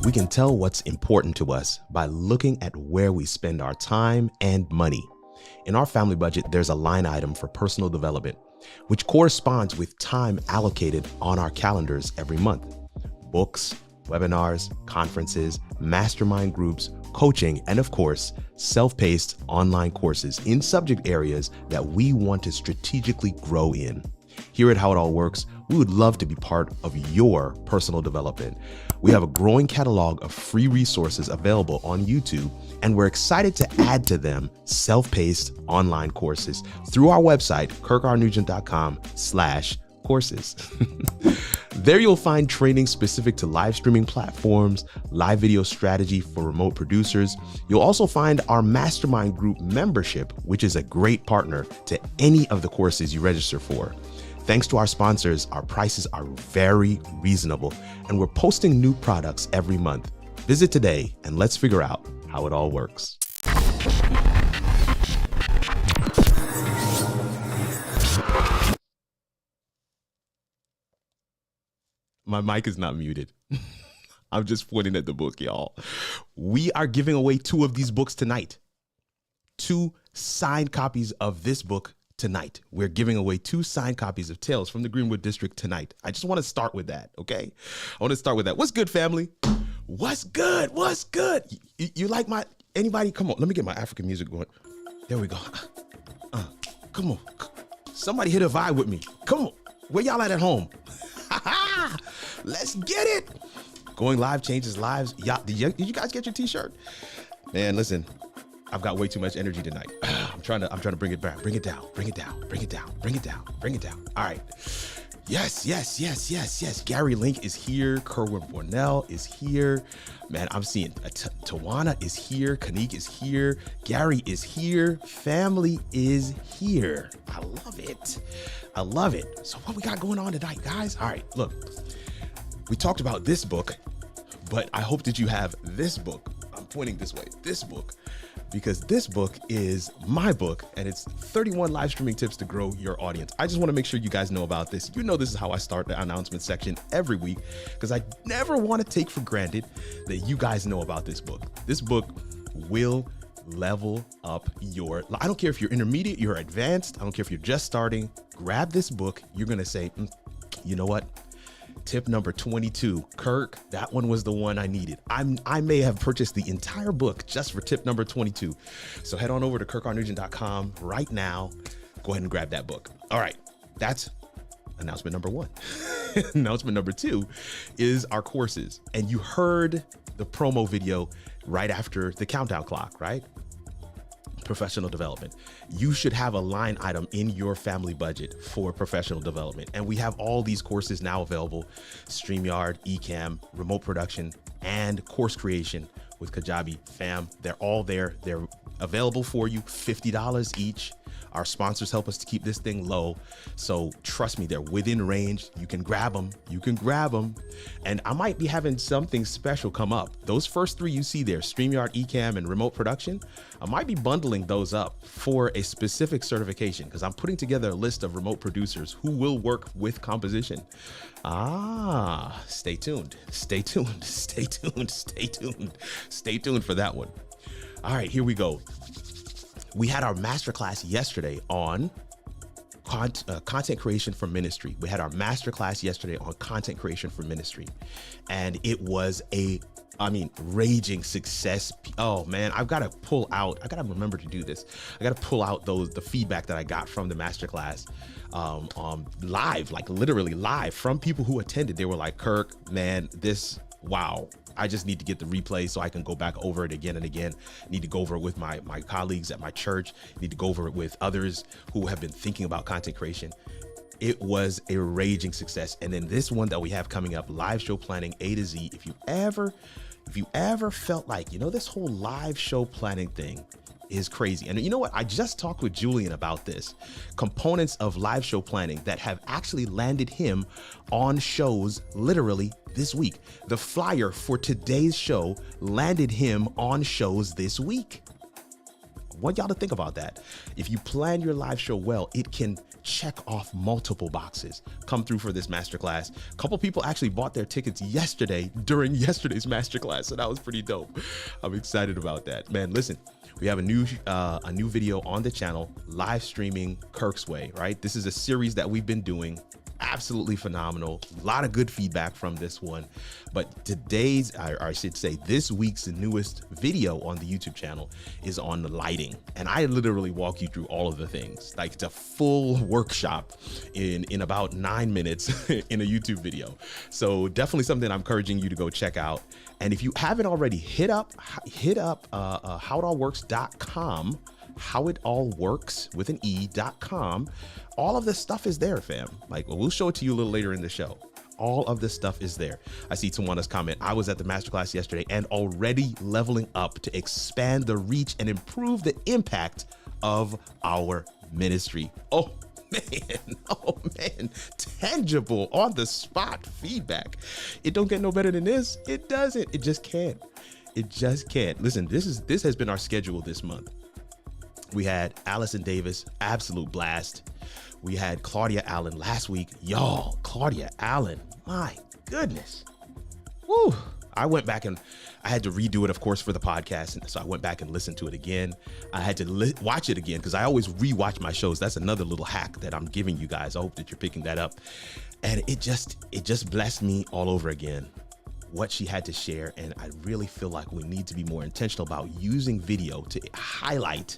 We can tell what's important to us by looking at where we spend our time and money. In our family budget, there's a line item for personal development, which corresponds with time allocated on our calendars every month. Books, webinars, conferences, mastermind groups, coaching, and of course, self-paced online courses in subject areas that we want to strategically grow in. Here at How It All Works, we would love to be part of your personal development. We have a growing catalog of free resources available on YouTube, and we're excited to add to them self-paced online courses through our website, kirkrnugent.com/courses. There you'll find training specific to live streaming platforms, live video strategy for remote producers. You'll also find our mastermind group membership, which is a great partner to any of the courses you register for. Thanks to our sponsors, our prices are very reasonable, and we're posting new products every month. Visit today and let's figure out how it all works. My mic is not muted. I'm just pointing at the book, y'all. We are giving away 2 of these books tonight. 2 signed copies of this book tonight. We're giving away 2 signed copies of Tales from the Greenwood District tonight. I just want to start with that, okay? I want to start with that. What's good, family? What's good? What's good? You like anybody? Come on, let me get my African music going. There we go. Come on. Somebody hit a vibe with me. Come on. Where y'all at home? Let's get it. Going live changes lives. Did you guys get your t-shirt? Man, listen, I've got way too much energy tonight. I'm trying to bring it back. Bring it down. All right. Yes. Gary Link is here. Kerwin Bornell is here. Man, I'm seeing Tawana is here. Kanik is here. Gary is here. Family is here. I love it. So what we got going on tonight, guys? All right, look, we talked about this book, but I hope that you have this book. I'm pointing this way, this book, because this book is my book, and it's 31 live streaming tips to grow your audience. I just want to make sure you guys know about this. You know, this is how I start the announcement section every week, because I never want to take for granted that you guys know about this book. This book will level up I don't care if you're intermediate, you're advanced, I don't care if you're just starting, grab this book. You're going to say, you know what? Tip number 22, Kirk, that one was the one I needed. I may have purchased the entire book just for tip number 22. So head on over to kirkrnugent.com right now. Go ahead and grab that book. All right, that's announcement number 1. Announcement number 2 is our courses. And you heard the promo video right after the countdown clock, right? Professional development. You should have a line item in your family budget for professional development. And we have all these courses now available: StreamYard, Ecamm, remote production, and course creation with Kajabi. Fam, they're all there. They're available for you, $50 each. Our sponsors help us to keep this thing low. So trust me, they're within range. You can grab them. And I might be having something special come up. Those first 3 you see there, StreamYard, Ecamm, and remote production, I might be bundling those up for a specific certification, because I'm putting together a list of remote producers who will work with composition. Stay tuned for that one. All right, here we go. We had our masterclass yesterday on content creation for ministry. And it was raging success. Oh man, I've got to remember to do this. I got to pull out the feedback that I got from the masterclass live, like literally live, from people who attended. They were like, Kirk, man, wow. I just need to get the replay so I can go back over it again and again. I need to go over it with my colleagues at my church. I need to go over it with others who have been thinking about content creation. It was a raging success. And then this one that we have coming up, live show planning A to Z. If you ever felt like, this whole live show planning thing is crazy. And you know what? I just talked with Julian about this. Components of live show planning that have actually landed him on shows literally this week. The flyer for today's show landed him on shows this week. I want y'all to think about that. If you plan your live show well, it can check off multiple boxes. Come through for this masterclass. A couple people actually bought their tickets yesterday during yesterday's masterclass, so that was pretty dope. I'm excited about that. Man, listen, we have a new video on the channel, live streaming Kirk's Way, right? This is a series that we've been doing. Absolutely phenomenal. A lot of good feedback from this one. But today's, or I should say this week's newest video on the YouTube channel is on the lighting. And I literally walk you through all of the things. Like, it's a full workshop in about 9 minutes in a YouTube video. So definitely something I'm encouraging you to go check out. And if you haven't already, hit up howitallworks.com. howitallworks with an e.com. All of this stuff is there, fam. Like, we'll show it to you a little later in the show. All of this stuff is there. I see Tawana's comment. I was at the masterclass yesterday and already leveling up to expand the reach and improve the impact of our ministry. Oh man, tangible, on the spot feedback. It don't get no better than this. It doesn't. It just can't. It just can't. Listen, this has been our schedule this month. We had Allison Davis, absolute blast. We had Claudia Allen last week. Y'all, Claudia Allen, my goodness. Woo. I went back and I had to redo it, of course, for the podcast. And so I went back and listened to it again. I had to watch it again because I always rewatch my shows. That's another little hack that I'm giving you guys. I hope that you're picking that up. And it just blessed me all over again, what she had to share. And I really feel like we need to be more intentional about using video to highlight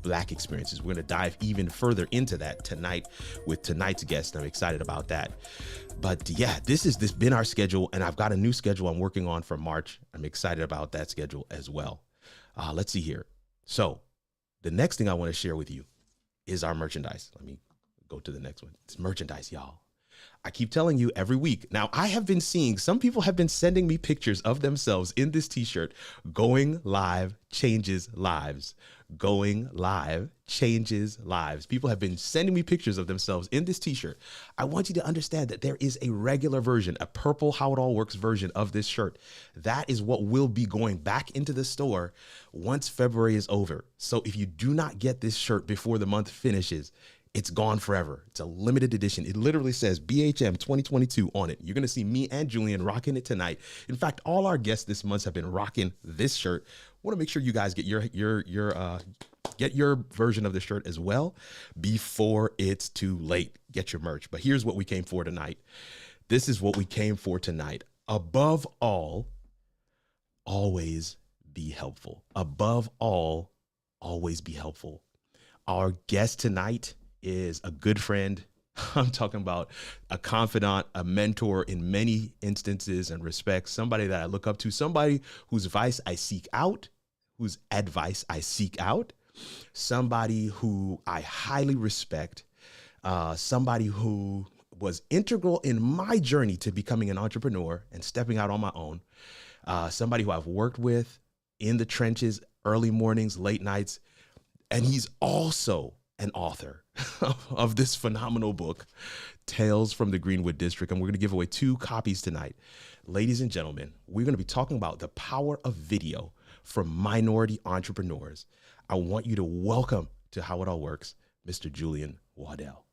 Black experiences. We're going to dive even further into that tonight with tonight's guest. I'm excited about that. But yeah, this been our schedule, and I've got a new schedule I'm working on for March. I'm excited about that schedule as well. Let's see here. So the next thing I want to share with you is our merchandise. Let me go to the next one. It's merchandise, y'all. I keep telling you every week. Now, I have been seeing some people have been sending me pictures of themselves in this t-shirt. Going live changes lives. Going live changes lives. People have been sending me pictures of themselves in this t-shirt. I want you to understand that there is a regular version, a purple How It All Works version of this shirt. That is what will be going back into the store once February is over. So if you do not get this shirt before the month finishes, it's gone forever. It's a limited edition. It literally says BHM 2022 on it. You're going to see me and Julian rocking it tonight. In fact, all our guests this month have been rocking this shirt. Want to make sure you guys get your version of the shirt as well before it's too late. Get your merch. But here's what we came for tonight. This is what we came for tonight. Above all, always be helpful. Above all, always be helpful. Our guest tonight is a good friend. I'm talking about a confidant, a mentor in many instances and respects, somebody that I look up to, somebody whose advice I seek out, somebody who I highly respect, somebody who was integral in my journey to becoming an entrepreneur and stepping out on my own, somebody who I've worked with in the trenches, early mornings, late nights, and he's also an author of this phenomenal book, Tales from the Greenwood District. And we're going to give away 2 copies tonight. Ladies and gentlemen, we're going to be talking about the power of video for minority entrepreneurs. I want you to welcome to How It All Works, Mr. Julian Waddell.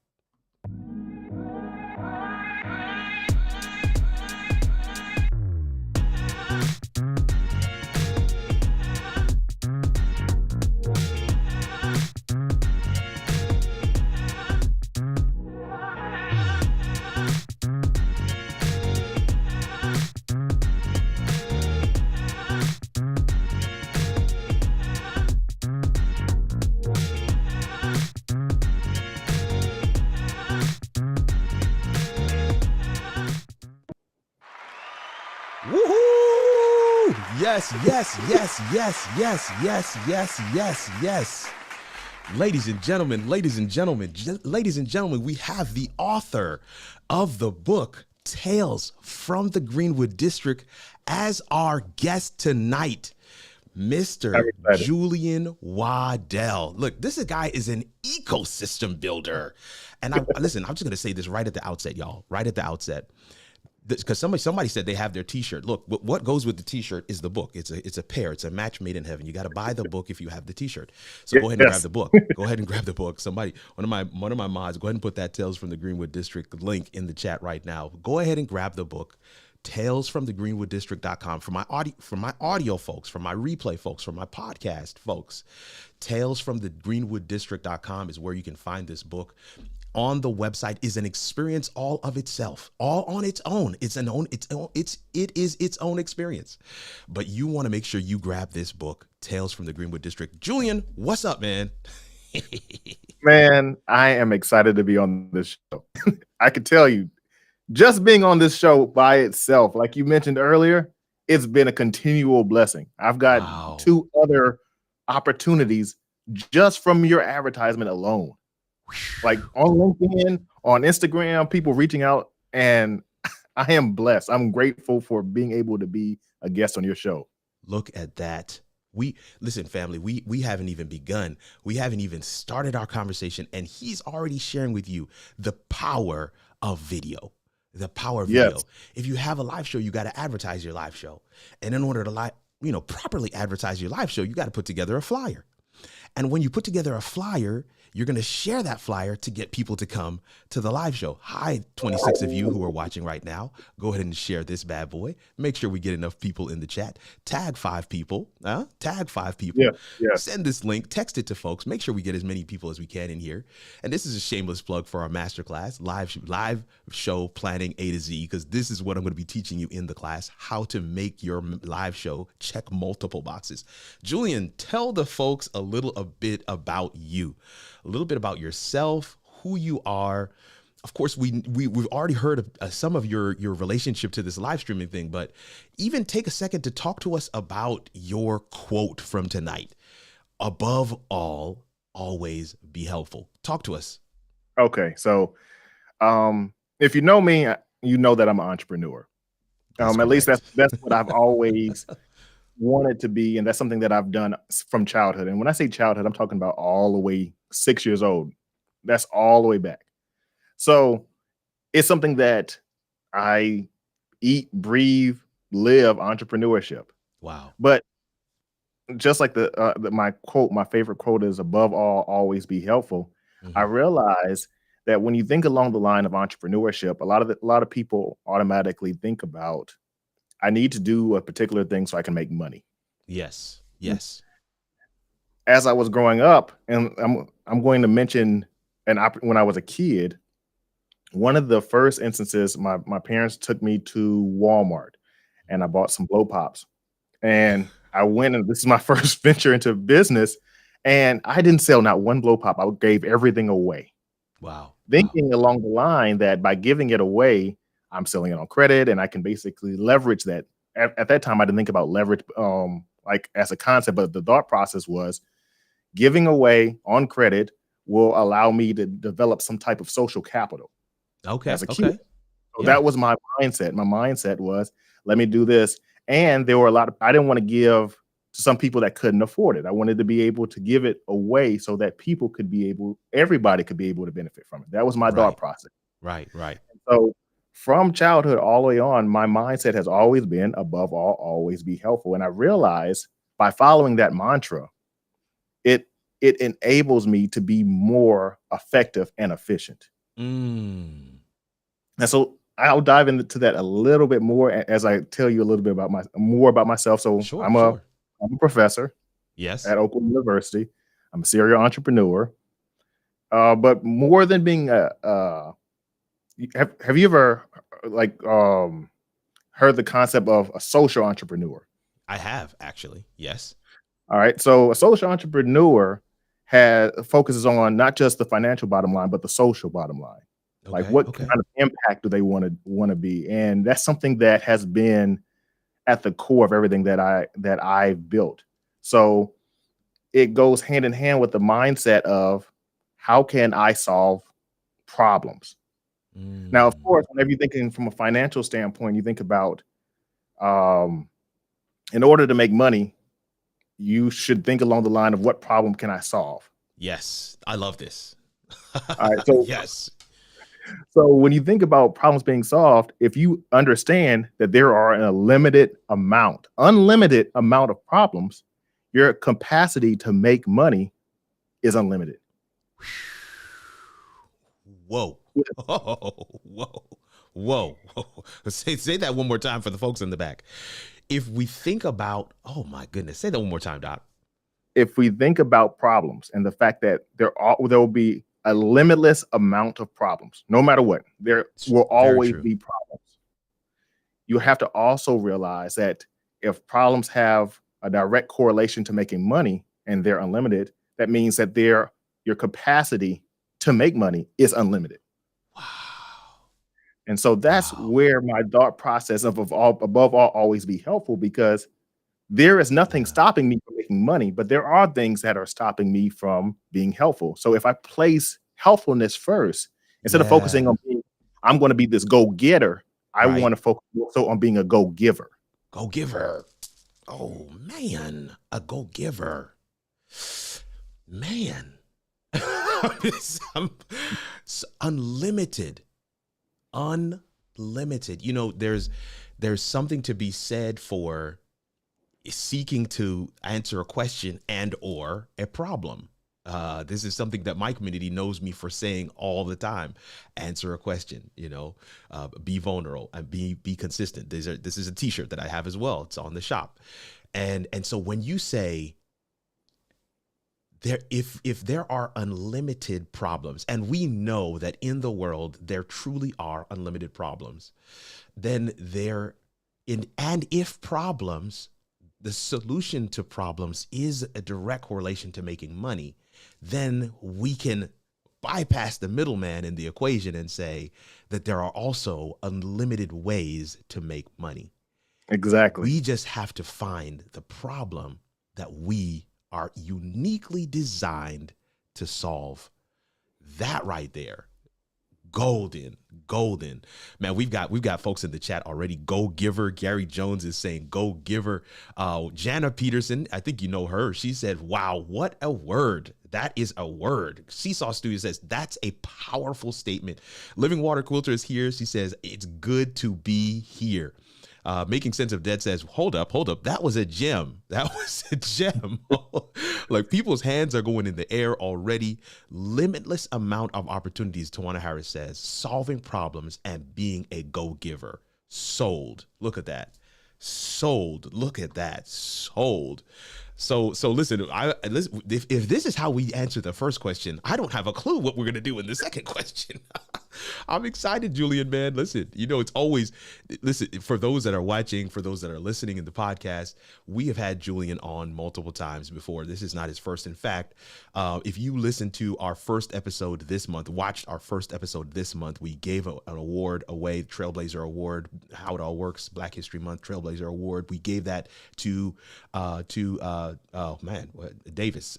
Woohoo! Yes, yes, yes, yes, yes, yes, yes, yes, yes. Ladies and gentlemen, we have the author of the book, Tales from the Greenwood District, as our guest tonight, Mr. Julian Waddell. Look, this guy is an ecosystem builder. And listen, I'm just going to say this right at the outset, y'all, right at the outset. because somebody said they have their T-shirt. Look, what goes with the T-shirt is the book. It's a pair. It's a match made in heaven. You got to buy the book if you have the T-shirt. So go ahead and grab Yes. the book. Go ahead and grab the book. Somebody, one of my mods, go ahead and put that Tales from the Greenwood District link in the chat right now. Go ahead and grab the book. talesfromthegreenwooddistrict.com for my audio folks, for my replay folks, for my podcast folks. talesfromthegreenwooddistrict.com is where you can find this book. On the website is an experience all of itself, all on its own. It is its own experience. But you want to make sure you grab this book, Tales from the Greenwood District. Julian, what's up, man? Man, I am excited to be on this show. I can tell you, just being on this show by itself, like you mentioned earlier, it's been a continual blessing. I've got 2 other opportunities just from your advertisement alone. Like on LinkedIn, on Instagram, people reaching out, and I am blessed. I'm grateful for being able to be a guest on your show. Look at that. Listen, family, we haven't even begun. We haven't even started our conversation, and he's already sharing with you the power of video. The power of video. Yes. If you have a live show, you got to advertise your live show. And in order to properly advertise your live show, you got to put together a flyer. And when you put together a flyer, you're going to share that flyer to get people to come to the live show. Hi, 26 of you who are watching right now. Go ahead and share this bad boy. Make sure we get enough people in the chat. Tag 5 people. Tag 5 people. Yeah. Send this link. Text it to folks. Make sure we get as many people as we can in here. And this is a shameless plug for our masterclass, live show planning A to Z, because this is what I'm going to be teaching you in the class, how to make your live show check multiple boxes. Julian, tell the folks a bit about you. A little bit about yourself, who you are. Of course, we've already heard of some of your relationship to this live streaming thing, but even take a second to talk to us about your quote from tonight. Above all, always be helpful. Talk to us. Okay, so if you know me, you know that I'm an entrepreneur. At least that's what I've always wanted to be, and that's something that I've done from childhood. And when I say childhood, I'm talking about all the way 6 years old. That's all the way back. So it's something that I eat, breathe, live entrepreneurship. Wow. But just like my favorite quote is above all, always be helpful. Mm-hmm. I realize that when you think along the line of entrepreneurship, a lot of people automatically think about, I need to do a particular thing so I can make money. Yes. As I was growing up, and I'm going to mention when I was a kid, one of the first instances, my parents took me to Walmart, and I bought some blow pops, and I went, and this is my first venture into business, and I didn't sell not one blow pop. I gave everything away. Wow. Thinking along the line that by giving it away, I'm selling it on credit, and I can basically leverage that. At that time, I didn't think about leverage like as a concept, but the thought process was giving away on credit will allow me to develop some type of social capital. Okay. As a kid. So that was my mindset. My mindset was, let me do this. And there were I didn't want to give to some people that couldn't afford it. I wanted to be able to give it away so that everybody could be able to benefit from it. That was my thought process. Right. So from childhood all the way on, my mindset has always been above all, always be helpful. And I realized by following that mantra, it enables me to be more effective and efficient. And so I'll dive into that a little bit more as I tell you a little bit about myself. So I'm a professor at Oakland University. I'm a serial entrepreneur. But more than being have you ever heard the concept of a social entrepreneur? I have, actually. Yes. All right. So a social entrepreneur focuses on not just the financial bottom line, but the social bottom line. Like what kind of impact do they want to be? And that's something that has been at the core of everything that I've built. So it goes hand in hand with the mindset of how can I solve problems? Now, of course, whenever you're thinking from a financial standpoint, you think about in order to make money, you should think along the line of what problem can I solve? Yes, I love this. All right, so yes. So when you think about problems being solved, if you understand that there are unlimited amount of problems, your capacity to make money is unlimited. Whoa. Whoa. Whoa. Say that one more time for the folks in the back. If we think about, oh my goodness, say that one more time, Doc. If we think about problems and the fact that there will be a limitless amount of problems, no matter what, there will always be problems. You have to also realize that if problems have a direct correlation to making money and they're unlimited, that means that your capacity to make money is unlimited. Wow. And so that's where my thought process of above all always be helpful, because there is nothing stopping me from making money, but there are things that are stopping me from being helpful. So if I place helpfulness first, instead of focusing on I'm going to be this go-getter, I want to focus also on being a go-giver. Go-giver. Oh, man. A go-giver. Man. Unlimited. Unlimited. You know, there's something to be said for seeking to answer a question and or a problem. This is something that my community knows me for saying all the time. Answer a question, be vulnerable and be consistent. This is a t-shirt that I have as well. It's on the shop. And so when you say if there are unlimited problems, and we know that in the world there truly are unlimited problems, then if problems, the solution to problems is a direct correlation to making money, then we can bypass the middleman in the equation and say that there are also unlimited ways to make money. Exactly. We just have to find the problem that we are uniquely designed to solve. That right there. Golden. Man, we've got folks in the chat already. Go giver. Gary Jones is saying go giver. Jana Peterson, I think you know her. She said, wow, what a word. That is a word. Seesaw Studio says that's a powerful statement. Living Water Quilter is here. She says it's good to be here. Making Sense of Dead says, hold up. That was a gem. Like, people's hands are going in the air already. Limitless amount of opportunities, Tawana Harris says, solving problems and being a go-giver. Sold. Look at that. Sold. Look at that. Sold. So listen, if this is how we answer the first question, I don't have a clue what we're going to do in the second question. I'm excited, Julian, man. Listen, it's always, for those that are watching, for those that are listening in the podcast, we have had Julian on multiple times before. This is not his first. In fact, if you listen to our first episode this month, watched our first episode this month, we gave an award away, Trailblazer Award, how it all works, Black History Month Trailblazer Award. We gave that to Davis,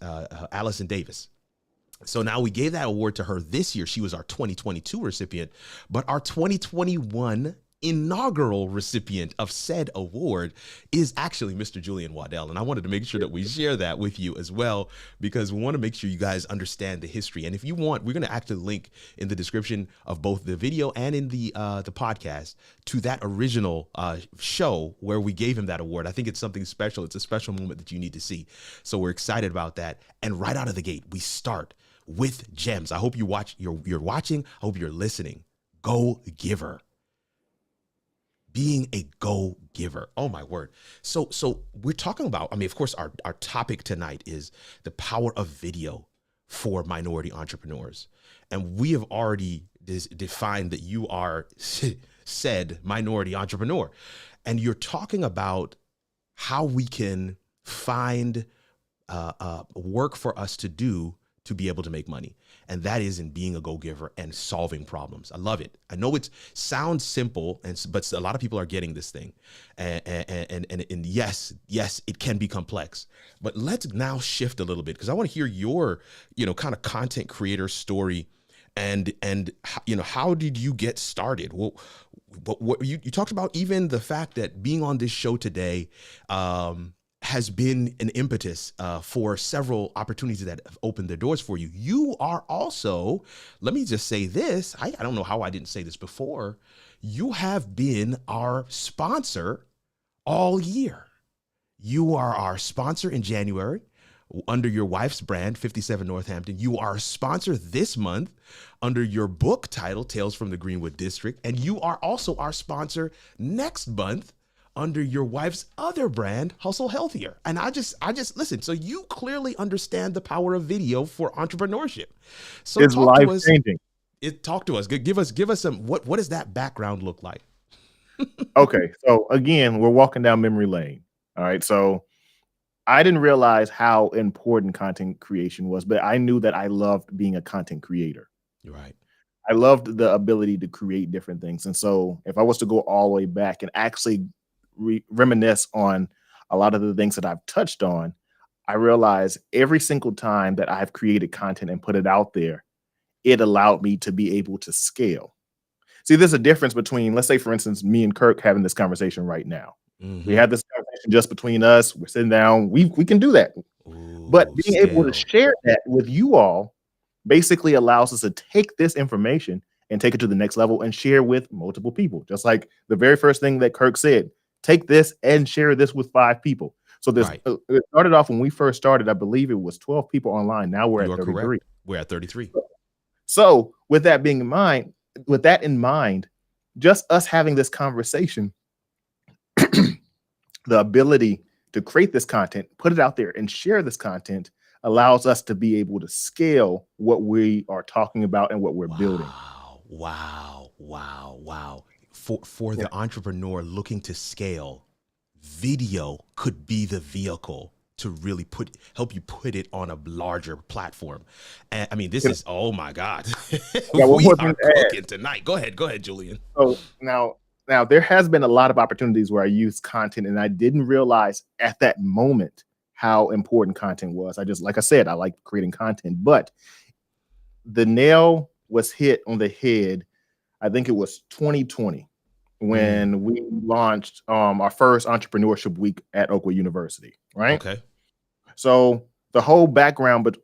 Allison Davis. So now we gave that award to her this year. She was our 2022 recipient, but our 2021 inaugural recipient of said award is actually Mr. Julian Waddell. And I wanted to make sure that we share that with you as well, because we want to make sure you guys understand the history. And if you want, we're going to actually link in the description of both the video and in the podcast to that original show where we gave him that award. I think it's something special. It's a special moment that you need to see. So we're excited about that. And right out of the gate, we start with gems. I hope you're watching. I hope you're listening. Go giver. Being a go-giver. Oh my word. So we're talking about, of course, our topic tonight is the power of video for minority entrepreneurs. And we have already defined that you are said minority entrepreneur. And you're talking about how we can find work for us to do to be able to make money. And that is in being a go-giver and solving problems. I love it. I know it sounds simple, but a lot of people are getting this thing. And yes, it can be complex. But let's now shift a little bit, because I want to hear your, kind of content creator story. And how did you get started? Well, what you talked about, even the fact that being on this show today has been an impetus for several opportunities that have opened their doors for you. You are also, let me just say this, I don't know how I didn't say this before, you have been our sponsor all year. You are our sponsor in January under your wife's brand, 57 Northampton. You are a sponsor this month under your book title, Tales from the Greenwood District. And you are also our sponsor next month under your wife's other brand, Hustle Healthier. And I just listen. So you clearly understand the power of video for entrepreneurship. So It's talk to life us. changing. Talk to us. Give us some. What does that background look like? Okay, so again, we're walking down memory lane. All right, so I didn't realize how important content creation was, but I knew that I loved being a content creator. You're right. I loved the ability to create different things. And so if I was to go all the way back and actually reminisce on a lot of the things that I've touched on, I realized every single time that I've created content and put it out there, it allowed me to be able to scale. See, there's a difference between, let's say, for instance, me and Kirk having this conversation right now. We had this conversation just between us. We're sitting down. We can do that. But being able to share that with you all basically allows us to take this information and take it to the next level and share with multiple people. Just like the very first thing that Kirk said, take this and share this with 5 people. So this it started off when we first started. I believe it was 12 people online. Now we're at 33. Correct. We're at 33. So with that being in mind, just us having this conversation, the ability to create this content, put it out there and share this content allows us to be able to scale what we are talking about and what we're building. Wow. For the entrepreneur looking to scale, video could be the vehicle to really help you put it on a larger platform. And I mean, this is, oh my God. We are cooking tonight. Go ahead, Julian. So now there has been a lot of opportunities where I use content and I didn't realize at that moment how important content was. Like I said, I like creating content, but the nail was hit on the head. I think it was 2020 when we launched our first entrepreneurship week at Oakwood University, right? Okay. So the whole background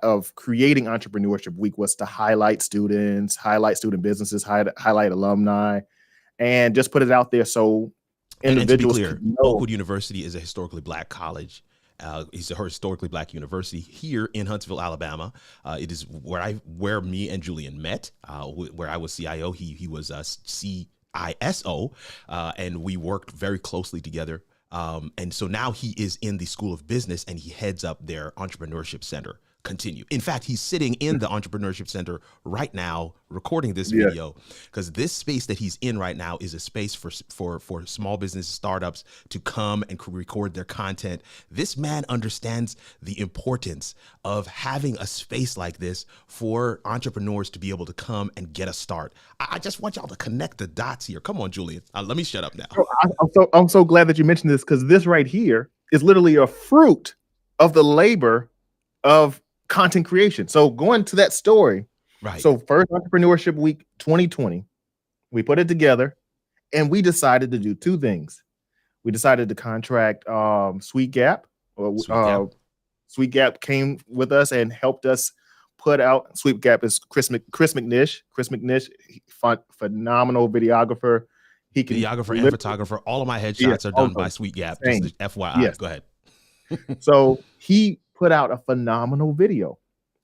of creating entrepreneurship week was to highlight students, highlight student businesses, highlight alumni, and just put it out there so individuals. And to be clear, Oakwood University is a historically Black college. It's a historically Black university here in Huntsville, Alabama. It is where me and Julian met, where I was CIO. He was CISO, and we worked very closely together. And so now he is in the School of Business and he heads up their entrepreneurship center. In fact, he's sitting in the entrepreneurship center right now, recording this video, because this space that he's in right now is a space for small business startups to come and record their content. This man understands the importance of having a space like this for entrepreneurs to be able to come and get a start. I just want y'all to connect the dots here. Come on, Julian. Let me shut up now. I'm so glad that you mentioned this, because this right here is literally a fruit of the labor of content creation. So going to that story, right? So first Entrepreneurship Week 2020, we put it together and we decided to do 2 things. We decided to contract Sweet Gap. Sweet Gap came with us and helped us put out. Sweet Gap is Chris McNish. Chris McNish, phenomenal videographer. Videographer and photographer. All of my headshots are done by Sweet Gap. Just FYI. Yes. Go ahead. So he put out a phenomenal video.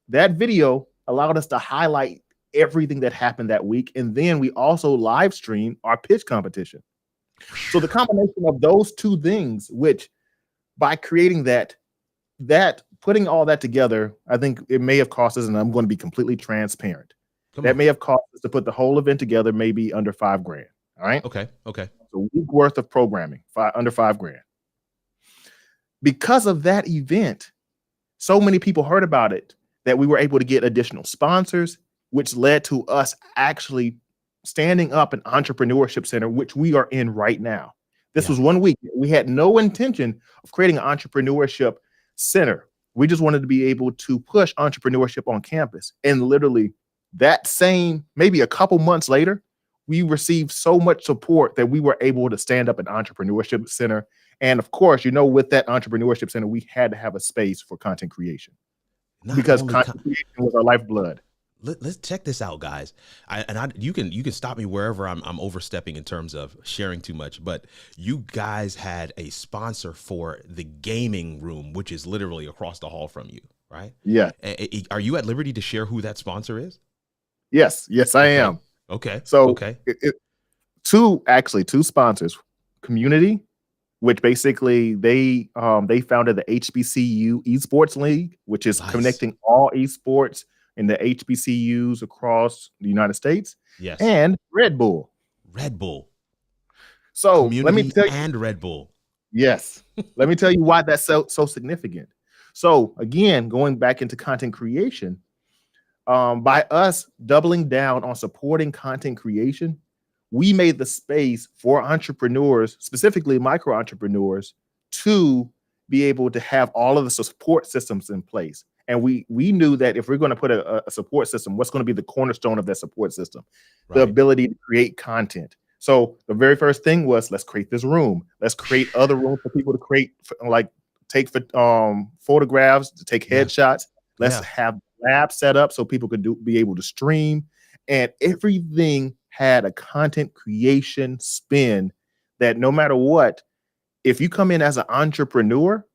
That video allowed us to highlight everything that happened that week. And then we also live streamed our pitch competition. So the combination of those 2 things, which by creating that putting all that together, I think it may have cost us, and I'm going to be completely transparent. May have cost us to put the whole event together, maybe under $5,000. All right. Okay. So a week worth of programming, under $5,000. Because of that event, so many people heard about it that we were able to get additional sponsors, which led to us actually standing up an entrepreneurship center, which we are in right now. This was 1 week. We had no intention of creating an entrepreneurship center. We just wanted to be able to push entrepreneurship on campus. And literally that same, maybe a couple months later, we received so much support that we were able to stand up an entrepreneurship center And of course, with that entrepreneurship center, we had to have a space for content creation because content creation was our lifeblood. Let's check this out, guys. You can stop me wherever I'm overstepping in terms of sharing too much, but you guys had a sponsor for the gaming room, which is literally across the hall from you, right? Yeah. Are you at liberty to share who that sponsor is? Yes, I am. Okay. So okay. Two sponsors, Community, which basically they founded the HBCU Esports League, which is connecting all esports in the HBCUs across the United States. Yes. And Red Bull. So Community let me tell you, and Red Bull. Yes. Let me tell you why that's so significant. So again, going back into content creation, by us doubling down on supporting content creation, we made the space for entrepreneurs, specifically micro entrepreneurs, to be able to have all of the support systems in place. And we knew that if we're going to put a support system, what's going to be the cornerstone of that support system? Right. The ability to create content. So the very first thing was, let's create this room. Let's create other rooms for people to create, like take photographs, to take headshots. Let's have labs set up so people could be able to stream. And everything had a content creation spin that no matter what, if you come in as an entrepreneur,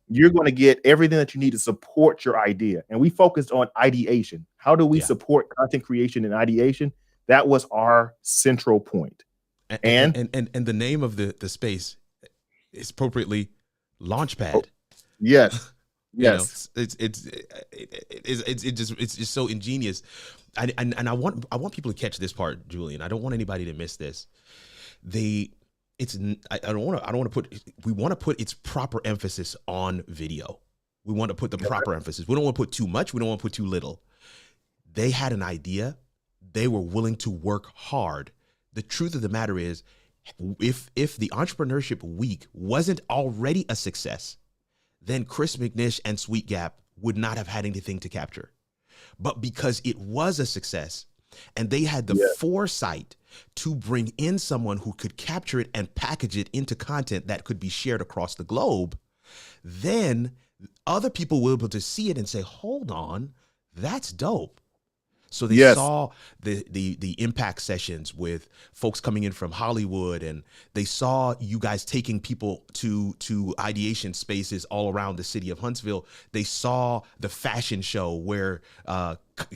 you're going to get everything that you need to support your idea. And we focused on ideation. How do we support content creation and ideation? That was our central point. And the name of the space is appropriately Launchpad. Yes. Yes. It's just so ingenious. And I want people to catch this part, Julian. I don't want anybody to miss this. We want to put its proper emphasis on video. We want to put the proper emphasis. We don't want to put too much. We don't want to put too little. They had an idea. They were willing to work hard. The truth of the matter is, if the Entrepreneurship Week wasn't already a success, then Chris McNish and Sweet Gap would not have had anything to capture. But because it was a success, and they had the foresight to bring in someone who could capture it and package it into content that could be shared across the globe, then other people were able to see it and say, hold on, that's dope. So they saw the impact sessions with folks coming in from Hollywood, and they saw you guys taking people to ideation spaces all around the city of Huntsville. They saw the fashion show where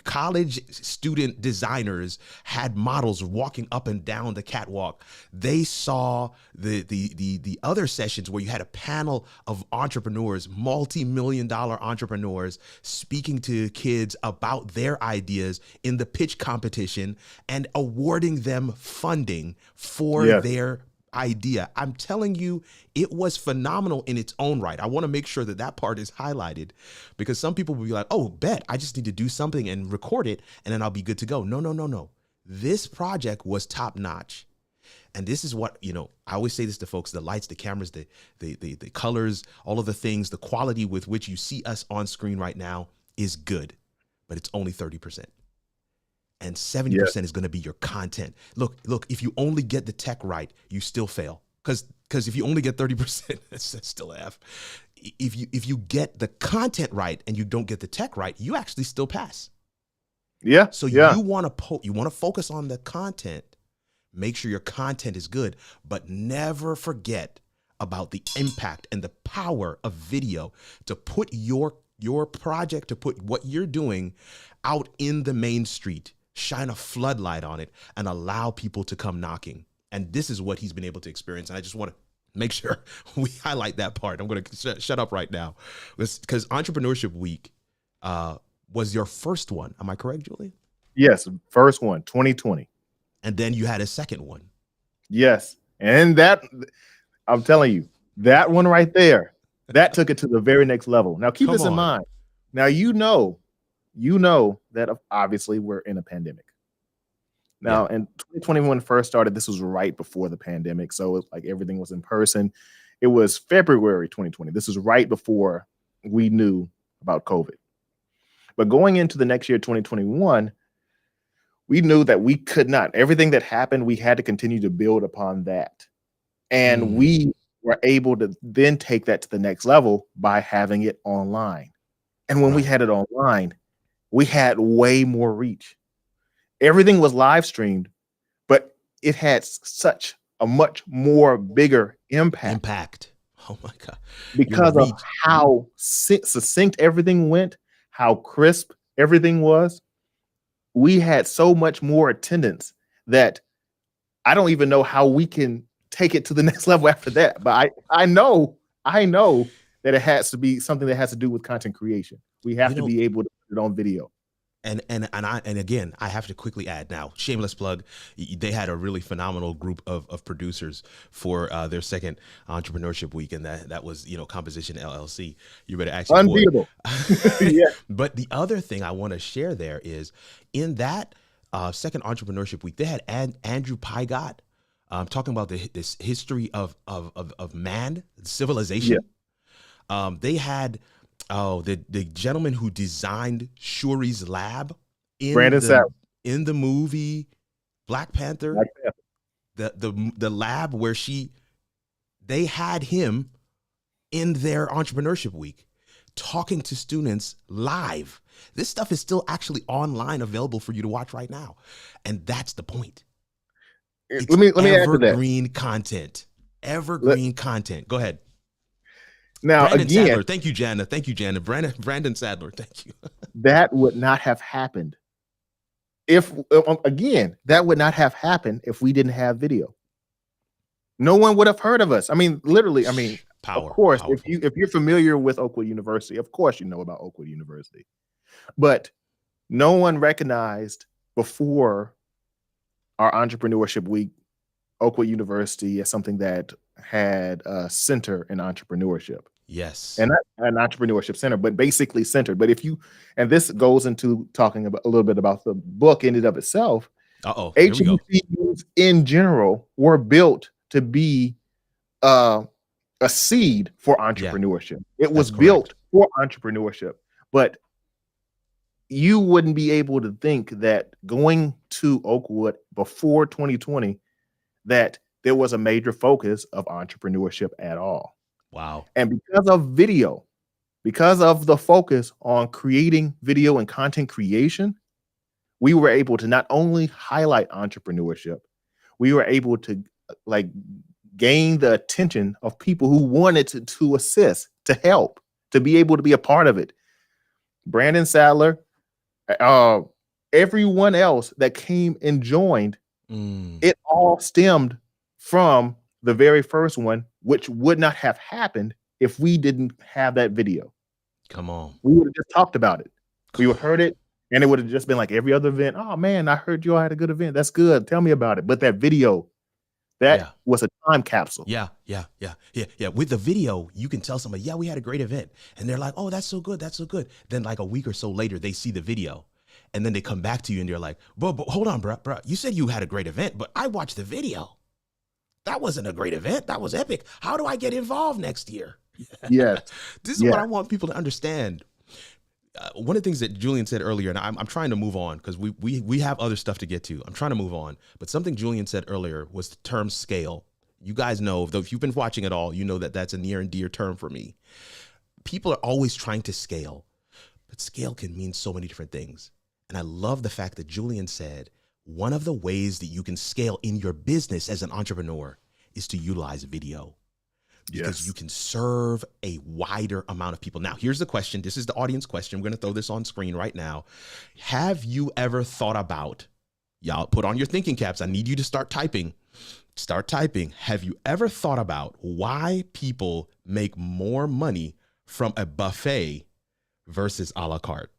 college student designers had models walking up and down the catwalk. They saw the other sessions where you had a panel of entrepreneurs, multi-million-dollar entrepreneurs, speaking to kids about their ideas in the pitch competition and awarding them funding for their idea. I'm telling you, it was phenomenal in its own right. I want to make sure that part is highlighted, because some people will be like, oh, bet I just need to do something and record it and then I'll be good to go. No. This project was top notch. And this is what, I always say this to folks: the lights, the cameras, the colors, all of the things, the quality with which you see us on screen right now is good, but it's only 30%. And 70% is going to be your content. Look, if you only get the tech right, you still fail. Because if you only get 30%, that's still F. If you get the content right and you don't get the tech right, you actually still pass. Yeah. So you want to focus on the content. Make sure your content is good, but never forget about the impact and the power of video to put your project, to put what you're doing out in the main street. Shine a floodlight on it and allow people to come knocking. And this is what he's been able to experience. And I just want to make sure we highlight that part. I'm going to shut up right now, because Entrepreneurship Week was your first one. Am I correct, Julian? Yes, first one, 2020. And then you had a second one. Yes. And that, I'm telling you, that one right there, that took it to the very next level. Now, keep this in mind. Now, you know that obviously we're in a pandemic. Now, in 2020, when it first started, this was right before the pandemic. So it was like everything was in person. It was February 2020. This is right before we knew about COVID. But going into the next year, 2021, we knew that we could not. Everything that happened, we had to continue to build upon that. And we were able to then take that to the next level by having it online. And when we had it online, we had way more reach. Everything was live streamed, but it had such a much more bigger impact. Oh my God. Because of how succinct everything went, how crisp everything was. We had so much more attendance that I don't even know how we can take it to the next level after that. But I know that it has to be something that has to do with content creation. We have to be able to put it on video. And again, I have to quickly add now, shameless plug, they had a really phenomenal group of producers for their second entrepreneurship week. And that was, Composition LLC. You better actually unbeatable. Yeah. But the other thing I want to share there is in that second entrepreneurship week, they had Andrew Pygott talking about this history of man, civilization. Yeah. They had the gentleman who designed Shuri's lab in the movie Black Panther. The lab where they had him in their entrepreneurship week talking to students live. This stuff is still actually online, available for you to watch right now. And that's the point. Let me add to that. Evergreen content. Evergreen content. Go ahead. Now, Brandon again, Sadler. Thank you, Jana. Brandon Sadler. Thank you. That would not have happened if we didn't have video. No one would have heard of us. I mean, literally. I mean, of course, powerful. If you're familiar with Oakwood University, of course you know about Oakwood University, but no one recognized before our entrepreneurship week Oakwood University as something that had a center in entrepreneurship. Yes. And not an entrepreneurship center, but basically centered. But and this goes into talking about a little bit about the book in and of itself. HBCUs in general were built to be a seed for entrepreneurship. Yeah, it was built for entrepreneurship, but you wouldn't be able to think that going to Oakwood before 2020 that there was a major focus of entrepreneurship at all. Wow. And because of video, because of the focus on creating video and content creation, we were able to not only highlight entrepreneurship, we were able to gain the attention of people who wanted to assist, to help, to be able to be a part of it. Brandon Sadler, everyone else that came and joined, it all stemmed from the very first one, which would not have happened if we didn't have that video. Come on. We would have just talked about it. We would have heard it, and it would have just been like every other event. Oh, man, I heard you all had a good event. That's good. Tell me about it. But that video, was a time capsule. Yeah. With the video, you can tell somebody, we had a great event. And they're like, oh, that's so good. That's so good. Then like a week or so later, they see the video. And then they come back to you and they're like, but hold on, bro. You said you had a great event, but I watched the video. That wasn't a great event. That was epic. How do I get involved next year? Yes. This is what I want people to understand. One of the things that Julian said earlier, and I'm trying to move on because we have other stuff to get to. I'm trying to move on. But something Julian said earlier was the term scale. You guys know, though, if you've been watching at all, you know that that's a near and dear term for me. People are always trying to scale, but scale can mean so many different things. And I love the fact that Julian said, one of the ways that you can scale in your business as an entrepreneur is to utilize video. Because you can serve a wider amount of people. Now, here's the question. This is the audience question. I'm going to throw this on screen right now. Have you ever thought about, y'all put on your thinking caps. I need you to start typing. Start typing. Have you ever thought about why people make more money from a buffet versus a la carte?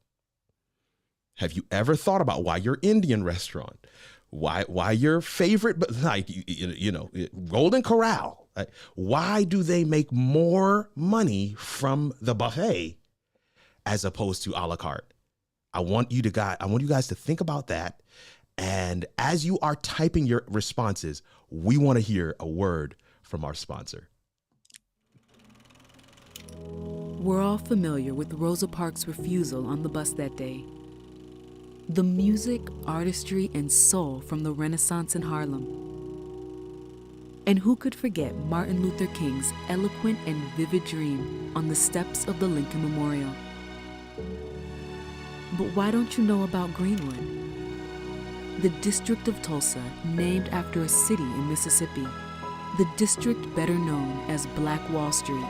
Have you ever thought about why your Indian restaurant, why your favorite, Golden Corral, why do they make more money from the buffet as opposed to a la carte? I want you guys to think about that. And as you are typing your responses, we want to hear a word from our sponsor. We're all familiar with Rosa Parks' refusal on the bus that day. The music, artistry, and soul from the Renaissance in Harlem. And who could forget Martin Luther King's eloquent and vivid dream on the steps of the Lincoln Memorial? But why don't you know about Greenwood? The District of Tulsa, named after a city in Mississippi. The district better known as Black Wall Street.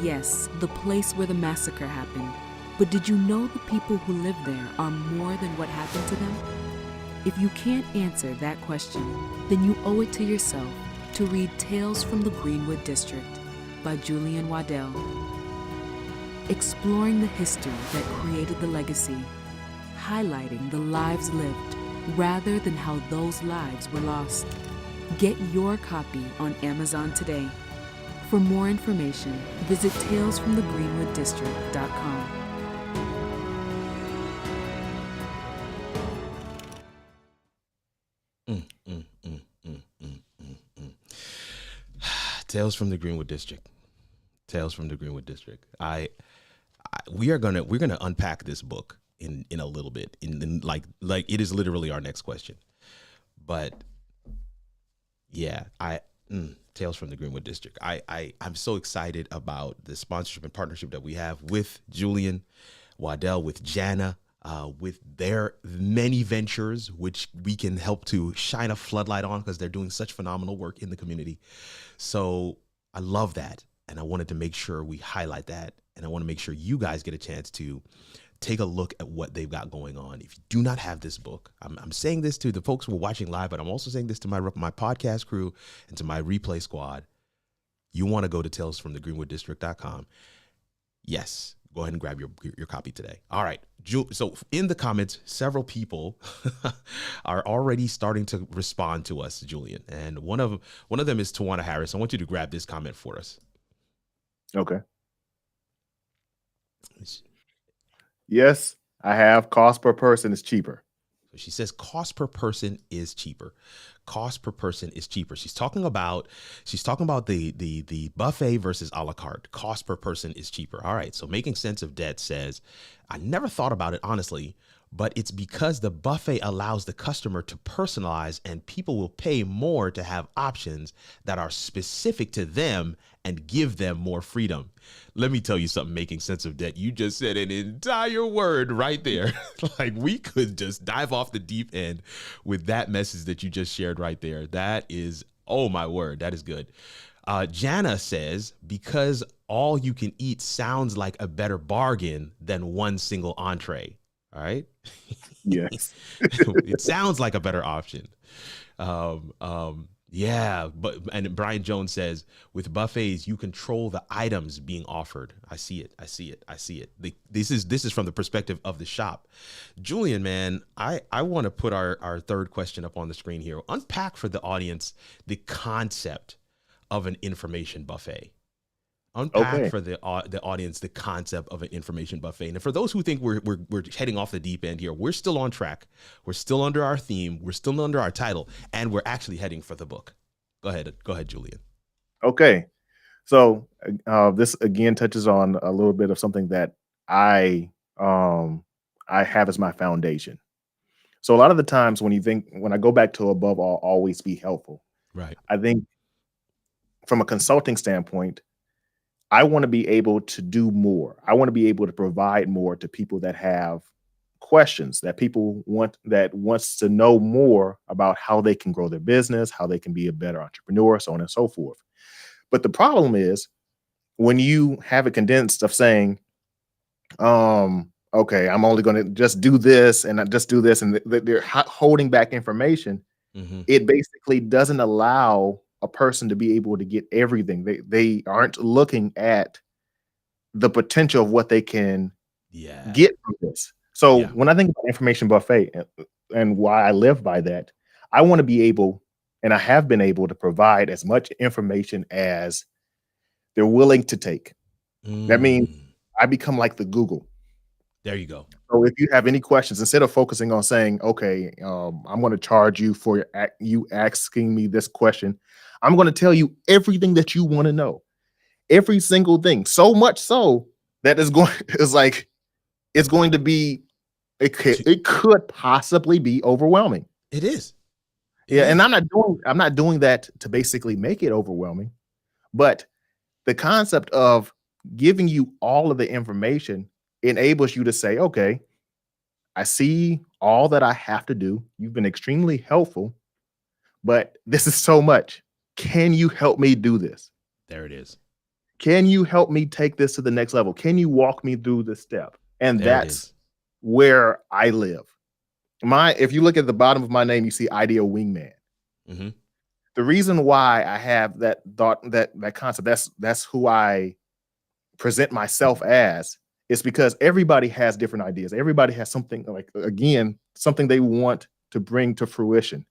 Yes, the place where the massacre happened. But did you know the people who live there are more than what happened to them? If you can't answer that question, then you owe it to yourself to read Tales from the Greenwood District by Julian Waddell. Exploring the history that created the legacy, highlighting the lives lived rather than how those lives were lost. Get your copy on Amazon today. For more information, visit talesfromthegreenwooddistrict.com. Tales from the Greenwood District. Tales from the Greenwood District. We're gonna unpack this book in a little bit. In like it is literally our next question. But yeah, Tales from the Greenwood District. I'm so excited about the sponsorship and partnership that we have with Julian Waddell, with Jana, with their many ventures, which we can help to shine a floodlight on because they're doing such phenomenal work in the community. So I love that. And I wanted to make sure we highlight that. And I want to make sure you guys get a chance to take a look at what they've got going on. If you do not have this book, I'm saying this to the folks who are watching live, but I'm also saying this to my podcast crew and to my replay squad. You want to go to talesfromthegreenwooddistrict.com. Yes, go ahead and grab your copy today. All right. So in the comments, several people are already starting to respond to us, Julian. And one of them is Tawana Harris. I want you to grab this comment for us. Okay. Yes, I have. Cost per person is cheaper. So she says cost per person is cheaper. Cost per person is cheaper. She's talking about the buffet versus a la carte. Cost per person is cheaper. All right. So Making Sense of Debt says, I never thought about it, honestly, but it's because the buffet allows the customer to personalize and people will pay more to have options that are specific to them and give them more freedom. Let me tell you something, Making Sense of Debt. You just said an entire word right there. Like we could just dive off the deep end with that message that you just shared right there. That is, oh my word, that is good. Jana says, because all you can eat sounds like a better bargain than one single entree. All right. Yes. It sounds like a better option. Yeah. And Brian Jones says, with buffets, you control the items being offered. I see it. This is from the perspective of the shop. Julian, man, I want to put our third question up on the screen here. Unpack for the audience the concept of an information buffet. Unpack for the audience the concept of an information buffet. And for those who think we're heading off the deep end here, we're still on track. We're still under our theme. We're still under our title, and we're actually heading for the book. Go ahead, Julian. Okay, so this again touches on a little bit of something that I have as my foundation. So a lot of the times when I go back to above all, always be helpful. Right. I think from a consulting standpoint, I want to be able to do more. I want to be able to provide more to people that have questions, that people wants to know more about how they can grow their business, how they can be a better entrepreneur, so on and so forth. But the problem is when you have it condensed of saying, okay, I'm only going to just do this and just do this, and they're holding back information. Mm-hmm. It basically doesn't allow a person to be able to get everything. They aren't looking at the potential of what they can get from this. So when I think about information buffet and why I live by that, I want to be able, and I have been able to provide as much information as they're willing to take. That means I become like the Google. There you go. So if you have any questions, instead of focusing on saying, okay, I'm going to charge you for you asking me this question, I'm going to tell you everything that you want to know, every single thing. So much so that it's going to be, it could possibly be overwhelming. It is. Yeah, and I'm not doing that to basically make it overwhelming, but the concept of giving you all of the information enables you to say, okay, I see all that I have to do. You've been extremely helpful, but this is so much. Can you help me do this? There it is. Can you help me take this to the next level? Can you walk me through this step? And There it that's is. where I live. If you look at the bottom of my name, you see Ideal Wingman. Mm-hmm. The reason why I have that thought, that concept, that's who I present myself as, is because everybody has different ideas. Everybody has something, like, again, something they want to bring to fruition.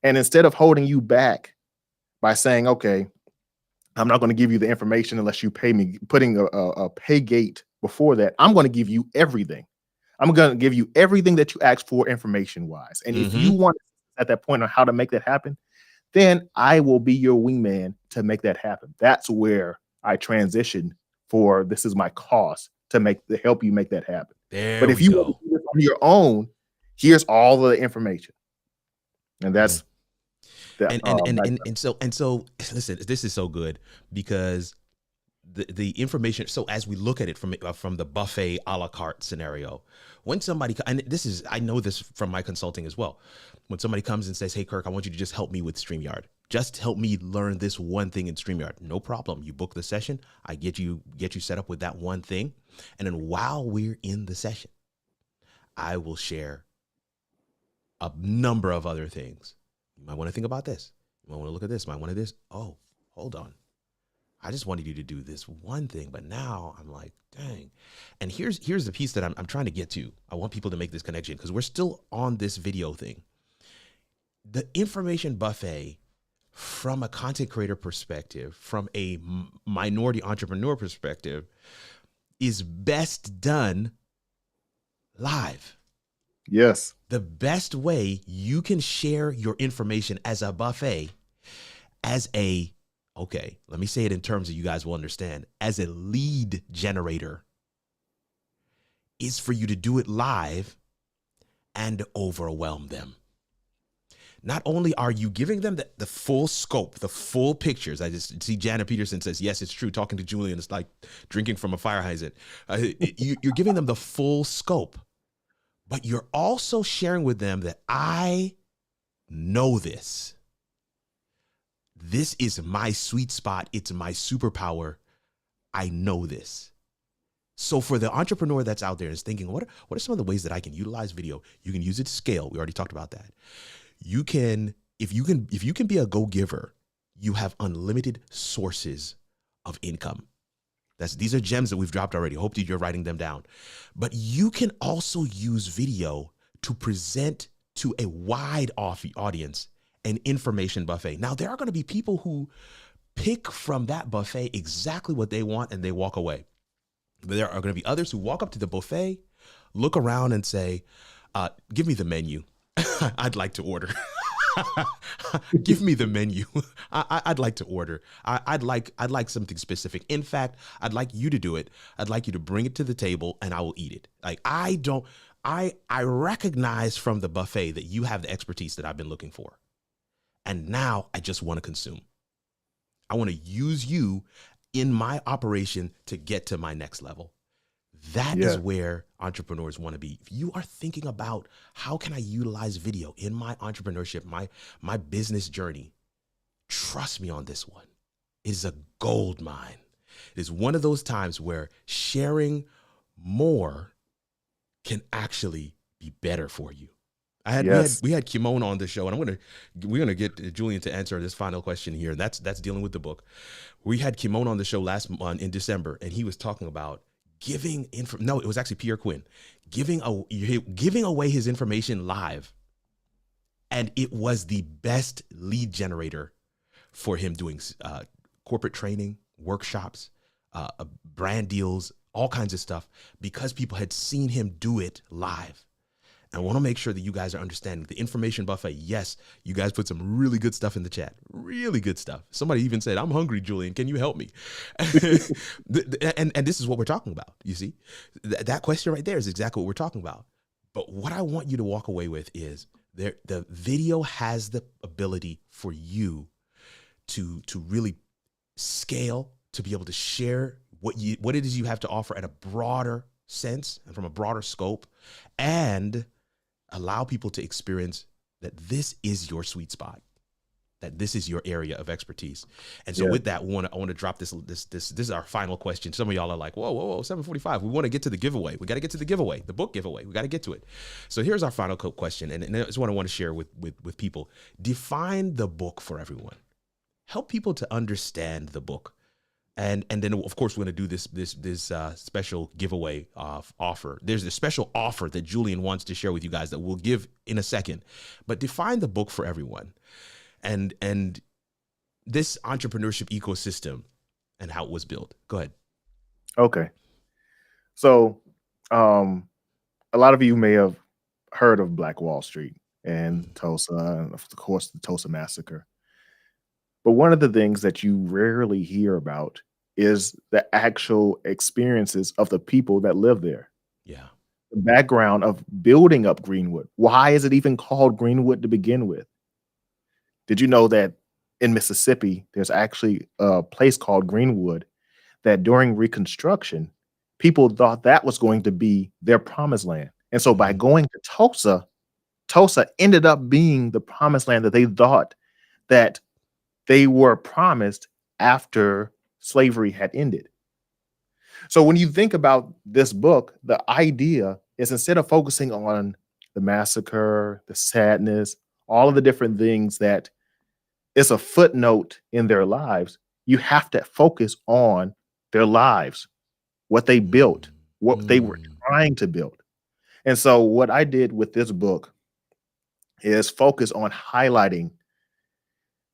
And instead of holding you back by saying, okay, I'm not going to give you the information unless you pay me, putting a pay gate before that, I'm going to give you everything. I'm going to give you everything that you asked for information wise. And if you want at that point on how to make that happen, then I will be your wingman to make that happen. That's where I transition for, this is my cost to help you make that happen. But if you want to do this on your own, here's all the information. And that's and so listen, this is so good because the information. So as we look at it from the buffet a la carte scenario, when somebody, and I know this from my consulting as well, when somebody comes and says, hey Kirk, I want you to just help me with StreamYard, just help me learn this one thing in StreamYard. No problem. You book the session, I get you set up with that one thing, and then while we're in the session, I will share a number of other things. You might want to think about this. You might want to look at this. You might want to this. Oh, hold on. I just wanted you to do this one thing, but now I'm like, dang. And here's the piece that I'm trying to get to. I want people to make this connection because we're still on this video thing. The information buffet, from a content creator perspective, from a minority entrepreneur perspective, is best done live. Yes. The best way you can share your information as a buffet, okay, let me say it in terms that you guys will understand, as a lead generator, is for you to do it live and overwhelm them. Not only are you giving them the full scope, the full pictures. I just see Janet Peterson says, yes, it's true. Talking to Julian, it's like drinking from a fire hydrant. You're giving them the full scope, but you're also sharing with them that I know this. This is my sweet spot. It's my superpower. I know this. So for the entrepreneur that's out there and is thinking, what are some of the ways that I can utilize video? You can use it to scale. We already talked about that. You can, if you can be a go-giver, you have unlimited sources of income. These are gems that we've dropped already. Hope that you're writing them down. But you can also use video to present to a wide audience an information buffet. Now, there are going to be people who pick from that buffet exactly what they want and they walk away. But there are going to be others who walk up to the buffet, look around and say, give me the menu. I'd like to order. Give me the menu. I'd like to order. I'd like something specific. In fact, I'd like you to do it. I'd like you to bring it to the table and I will eat it. Like I recognize from the buffet that you have the expertise that I've been looking for. And now I just want to consume. I want to use you in my operation to get to my next level. That is where entrepreneurs want to be. If you are thinking about how can I utilize video in my entrepreneurship, my business journey, trust me on this one. It is a gold mine. It is one of those times where sharing more can actually be better for you. We had Kimon on the show, and we're gonna get Julian to answer this final question here. And that's dealing with the book. We had Kimon on the show last month in December, and he was talking about giving no, it was actually Pierre Quinn giving away his information live, and it was the best lead generator for him doing corporate training, workshops, brand deals, all kinds of stuff, because people had seen him do it live. And I want to make sure that you guys are understanding the information buffet. Yes, you guys put some really good stuff in the chat. Really good stuff. Somebody even said, I'm hungry, Julian. Can you help me? and this is what we're talking about. You see, that question right there is exactly what we're talking about. But what I want you to walk away with is The video has the ability for you to really scale, to be able to share what it is you have to offer at a broader sense and from a broader scope, and allow people to experience that this is your sweet spot, that this is your area of expertise. And so with that, I want to drop this is our final question. Some of y'all are like, whoa, 7:45. We want to get to the giveaway. We got to get to the giveaway, the book giveaway. We got to get to it. So here's our final question. And that's what I want to share with people. Define the book for everyone. Help people to understand the book. And then, of course, we're going to do this special giveaway offer. There's a special offer that Julian wants to share with you guys that we'll give in a second. But define the book for everyone, and this entrepreneurship ecosystem and how it was built. Go ahead. Okay. So, a lot of you may have heard of Black Wall Street and Tulsa, and of course, the Tulsa Massacre. But one of the things that you rarely hear about is the actual experiences of the people that live there. Yeah. The background of building up Greenwood. Why is it even called Greenwood to begin with? Did you know that in Mississippi, there's actually a place called Greenwood that during Reconstruction, people thought that was going to be their promised land. And so by going to Tulsa, Tulsa ended up being the promised land that they thought that they were promised after slavery had ended. So when you think about this book, the idea is instead of focusing on the massacre, the sadness, all of the different things that is a footnote in their lives, you have to focus on their lives, what they built, what they were trying to build. And so what I did with this book is focus on highlighting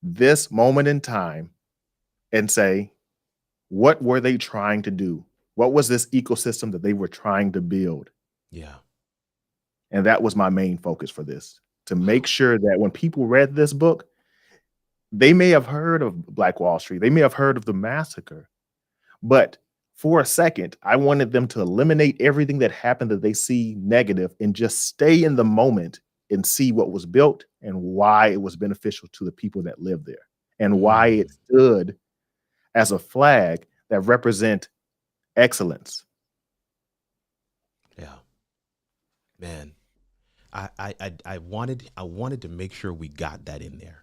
this moment in time and say, what were they trying to do? What was this ecosystem that they were trying to build? Yeah. And that was my main focus for this, to make sure that when people read this book, they may have heard of Black Wall Street. They may have heard of the massacre, but for a second, I wanted them to eliminate everything that happened that they see negative and just stay in the moment and see what was built and why it was beneficial to the people that live there and why it stood as a flag that represent excellence. Yeah, man, I wanted to make sure we got that in there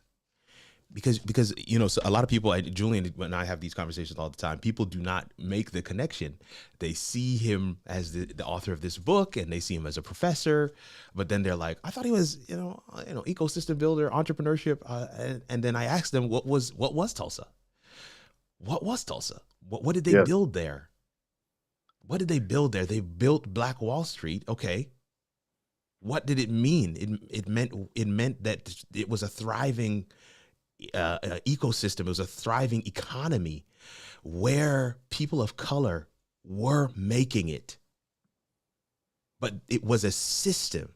because you know, so a lot of people, Julian, when I have these conversations all the time, people do not make the connection. They see him as the author of this book and they see him as a professor, but then they're like, I thought he was, you know, ecosystem builder, entrepreneurship. And then I asked them, what was Tulsa? What was Tulsa? What did they build there? What did they build there? They built Black Wall Street. Okay. What did it mean? It meant that it was a thriving ecosystem. It was a thriving economy where people of color were making it, but it was a system.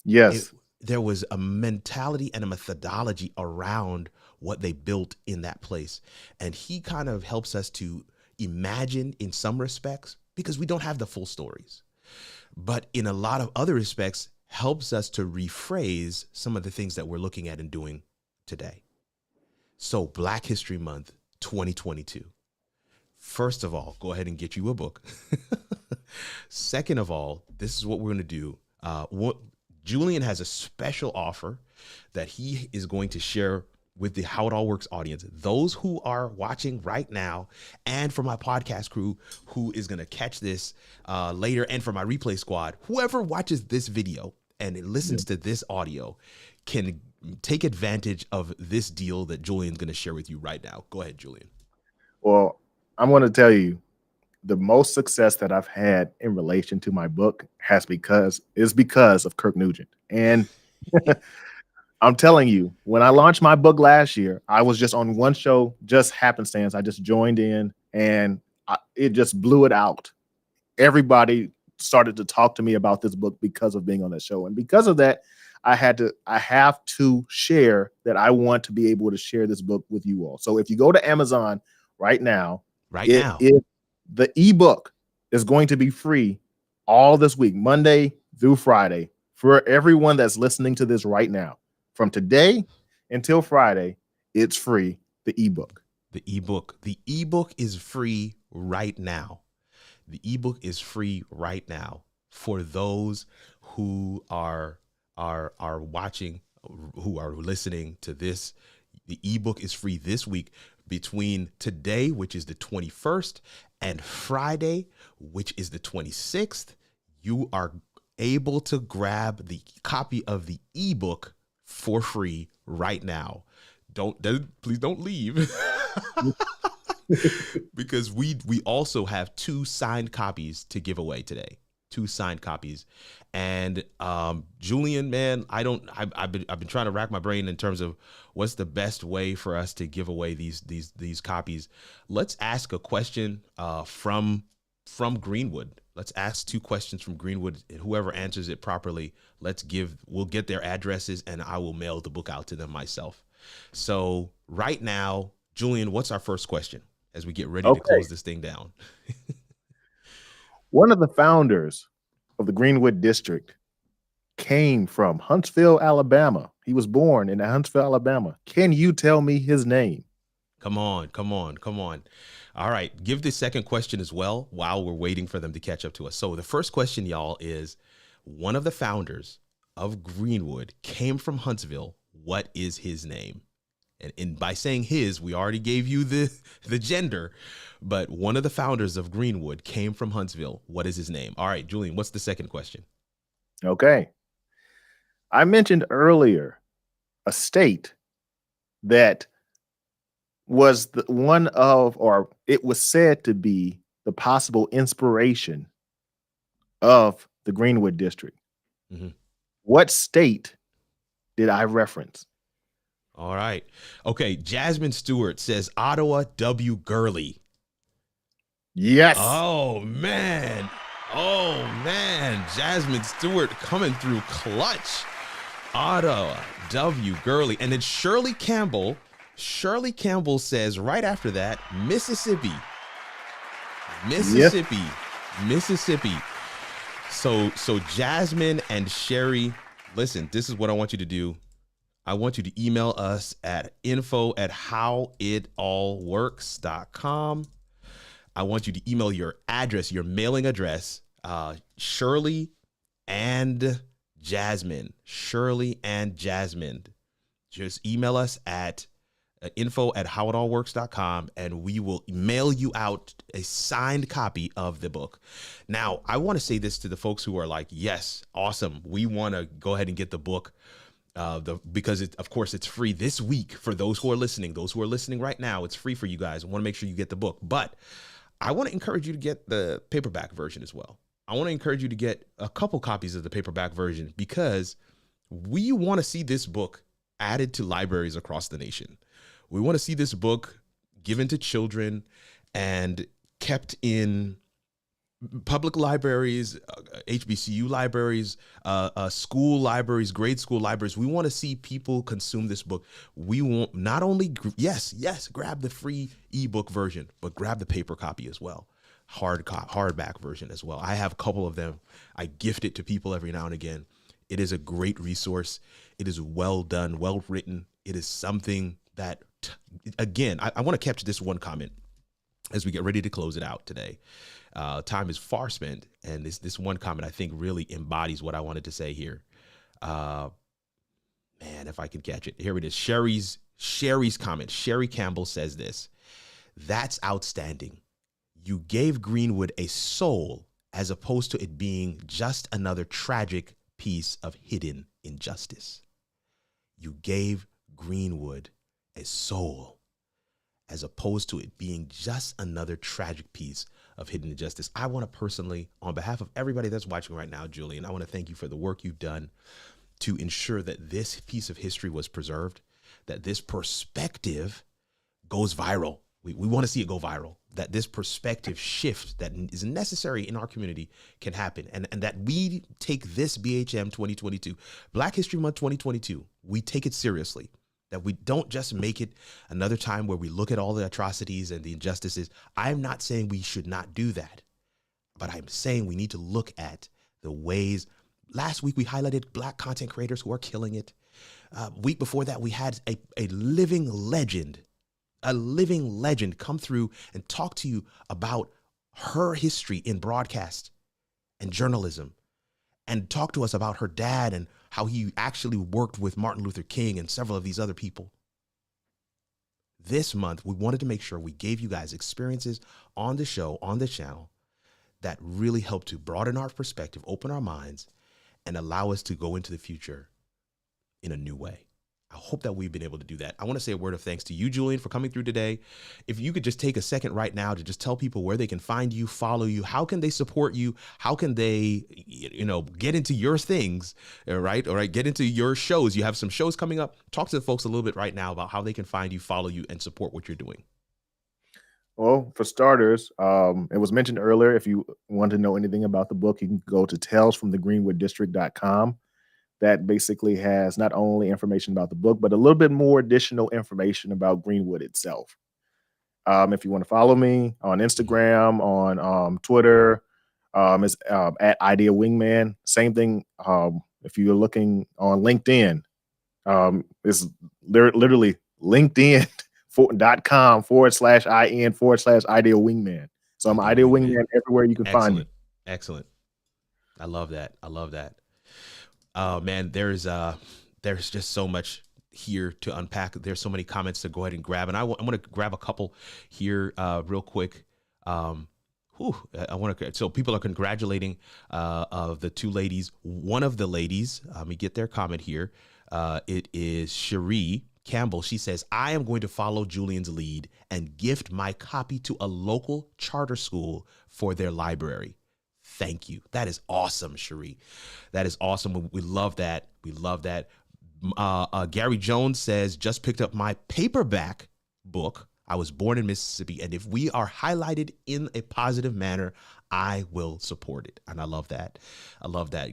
Yes. There was a mentality and a methodology around what they built in that place. And he kind of helps us to imagine in some respects, because we don't have the full stories, but in a lot of other respects helps us to rephrase some of the things that we're looking at and doing today. So Black History Month 2022. First of all, go ahead and get you a book. Second of all, this is what we're going to do. Julian has a special offer that he is going to share with the How It All Works audience, those who are watching right now, and for my podcast crew who is going to catch this later, and for my replay squad, whoever watches this video and listens to this audio can take advantage of this deal that Julian's going to share with you right now. Go ahead, Julian. Well, I'm going to tell you, the most success that I've had in relation to my book is because of Kirk Nugent. And I'm telling you, when I launched my book last year, I was just on one show, just happenstance. I just joined in and it just blew it out. Everybody started to talk to me about this book because of being on that show. And because of that, I have to share that I want to be able to share this book with you all. So if you go to Amazon right now, the ebook is going to be free all this week, Monday through Friday, For everyone that's listening to this right now, from today until Friday, it's free, the ebook. The ebook is free right now. The ebook is free right now for those who are watching, who are listening to this. The ebook is free this week between today, which is the 21st, and Friday, which is the 26th. You are able to grab the copy of the ebook for free right now. Please don't leave. Because we also have 2 signed copies to give away today. 2 signed copies. And Julian, man, I've been trying to rack my brain in terms of what's the best way for us to give away these copies. Let's ask a question from Greenwood. Let's ask 2 questions from Greenwood. Whoever answers it properly, we'll get their addresses and I will mail the book out to them myself. So right now, Julian, what's our first question as we get ready to close this thing down? One of the founders of the Greenwood District came from Huntsville, Alabama. He was born in Huntsville, Alabama. Can you tell me his name? Come on. All right. Give the second question as well while we're waiting for them to catch up to us. So the first question, y'all, is one of the founders of Greenwood came from Huntsville. What is his name? And by saying his, we already gave you the gender, but one of the founders of Greenwood came from Huntsville. What is his name? All right, Julian, what's the second question? Okay. I mentioned earlier a state that was it was said to be the possible inspiration of the Greenwood District. Mm-hmm. What state did I reference? All right. Okay. Jasmine Stewart says Ottawa W. Gurley. Yes. Oh, man. Jasmine Stewart coming through clutch. Ottawa W. Gurley. And then Shirley Campbell says right after that, Mississippi. So Jasmine and Sherry, listen, this is what I want you to do. I want you to email us at info@howitallworks.com. I want you to email your address, your mailing address, Shirley and Jasmine. Just email us at info@howitallworks.com and we will mail you out a signed copy of the book. Now, I want to say this to the folks who are like, yes, awesome. We want to go ahead and get the book. Because of course it's free this week for those who are listening. Those who are listening right now, it's free for you guys. I want to make sure you get the book, but I want to encourage you to get the paperback version as well. I want to encourage you to get a couple copies of the paperback version because we want to see this book added to libraries across the nation. We want to see this book given to children and kept in public libraries, HBCU libraries, school libraries, grade school libraries. We want to see people consume this book. We want not only, yes, grab the free ebook version, but grab the paper copy as well. Hardback version as well. I have a couple of them. I gift it to people every now and again. It is a great resource. It is well done, well written. It is something that, again, I want to capture this one comment as we get ready to close it out today. Time is far spent, and this one comment I think really embodies what I wanted to say here. Man, if I can catch it. Here it is. Sherry's comment. Sherry Campbell says this. That's outstanding. You gave Greenwood a soul as opposed to it being just another tragic piece of hidden injustice. You gave Greenwood a soul as opposed to it being just another tragic piece of hidden injustice. I want to personally, on behalf of everybody that's watching right now, Julian, I want to thank you for the work you've done to ensure that this piece of history was preserved, that this perspective goes viral. We want to see it go viral, that this perspective shift that is necessary in our community can happen. And that we take this BHM 2022, Black History Month 2022, we take it seriously. That we don't just make it another time where we look at all the atrocities and the injustices. I'm not saying we should not do that, but I'm saying we need to look at the ways Last week, we highlighted Black content creators who are killing it. Week before that, we had a living legend come through and talk to you about her history in broadcast and journalism, and talk to us about her dad and how he actually worked with Martin Luther King and several of these other people. This month, we wanted to make sure we gave you guys experiences on the show, on the channel, that really helped to broaden our perspective, open our minds, and allow us to go into the future in a new way. I hope that we've been able to do that. I want to say a word of thanks to you, Julian, for coming through today. If you could just take a second right now to just tell people where they can find you, follow you, how can they support you? How can they, get into your things, right? All right, get into your shows. You have some shows coming up. Talk to the folks a little bit right now about how they can find you, follow you, and support what you're doing. Well, for starters, it was mentioned earlier, if you want to know anything about the book, you can go to talesfromthegreenwooddistrict.com. That basically has not only information about the book, but a little bit more additional information about Greenwood itself. If you want to follow me on Instagram, on Twitter, it's at Idea Wingman. Same thing. If you're looking on LinkedIn, it's literally LinkedIn.com/IN/Idea Wingman. So I'm Idea Wingman everywhere you can find me. Excellent. I love that. Man, there's just so much here to unpack. There's so many comments to go ahead and grab, and I'm going to grab a couple here real quick. So people are congratulating the two ladies. One of the ladies, let me get their comment here. It is Cherie Campbell. She says, I am going to follow Julian's lead and gift my copy to a local charter school for their library. Thank you. That is awesome, Cherie. That is awesome. We love that. Gary Jones says, just picked up my paperback book. I was born in Mississippi, and if we are highlighted in a positive manner, I will support it. And I love that.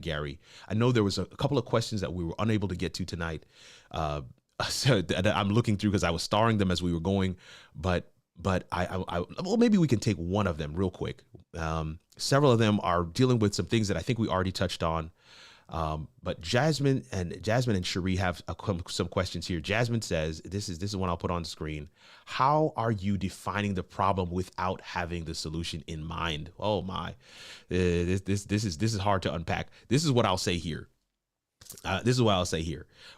Gary. I know there was a couple of questions that we were unable to get to tonight. So I'm looking through because I was starring them as we were going, but well, maybe we can take one of them real quick. Several of them are dealing with some things that I think we already touched on. But Jasmine and Cherie have some questions here. Jasmine says, this is one I'll put on the screen. How are you defining the problem without having the solution in mind? Oh my, this is hard to unpack. This is what I'll say here.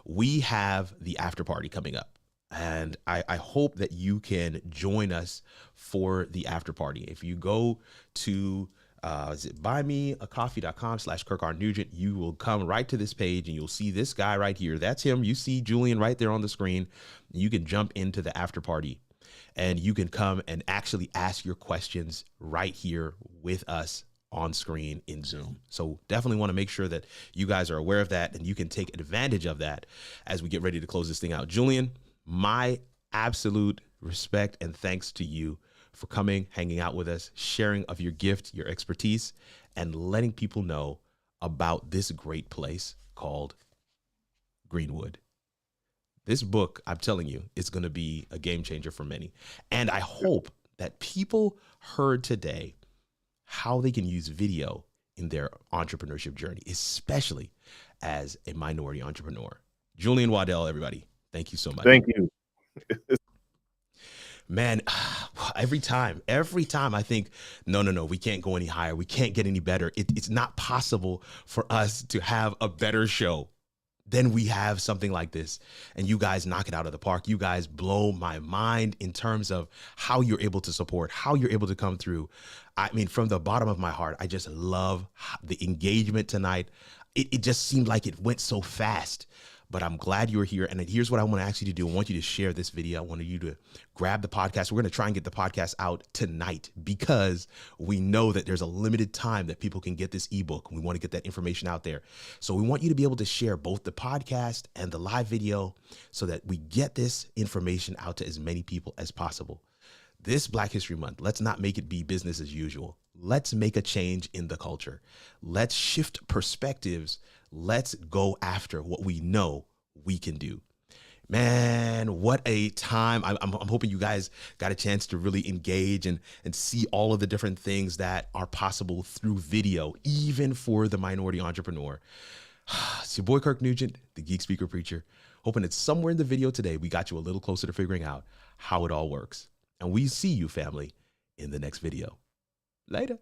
We have the after party coming up, and I hope that you can join us for the after party. If you go to buymeacoffee.com/KirkRNugent, you will come right to this page and you'll see this guy right here. That's him. You see Julian right there on the screen. You can jump into the after party and you can come and actually ask your questions right here with us on screen in Zoom. So definitely want to make sure that you guys are aware of that and you can take advantage of that as we get ready to close this thing out. Julian, my absolute respect and thanks to you for coming, hanging out with us, sharing of your gift, your expertise, and letting people know about this great place called Greenwood. This book, I'm telling you, is going to be a game changer for many. And I hope that people heard today how they can use video in their entrepreneurship journey, especially as a minority entrepreneur. Julian Waddell, everybody, thank you so much. Thank you. Man, every time I think, no, we can't go any higher. We can't get any better. It's not possible for us to have a better show than we have something like this. And you guys knock it out of the park. You guys blow my mind in terms of how you're able to support, how you're able to come through. I mean, from the bottom of my heart, I just love the engagement tonight. It just seemed like it went so fast. But I'm glad you were here. And here's what I want to ask you to do. I want you to share this video. I want you to grab the podcast. We're going to try and get the podcast out tonight because we know that there's a limited time that people can get this ebook. We want to get that information out there. So we want you to be able to share both the podcast and the live video so that we get this information out to as many people as possible. This Black History Month, let's not make it be business as usual. Let's make a change in the culture. Let's shift perspectives. Let's go after what we know we can do. Man, what a time. I'm hoping you guys got a chance to really engage and see all of the different things that are possible through video, even for the minority entrepreneur. It's your boy, Kirk Nugent, the Geek Speaker Preacher, hoping that somewhere in the video today, we got you a little closer to figuring out how it all works. And we see you, family, in the next video. Later.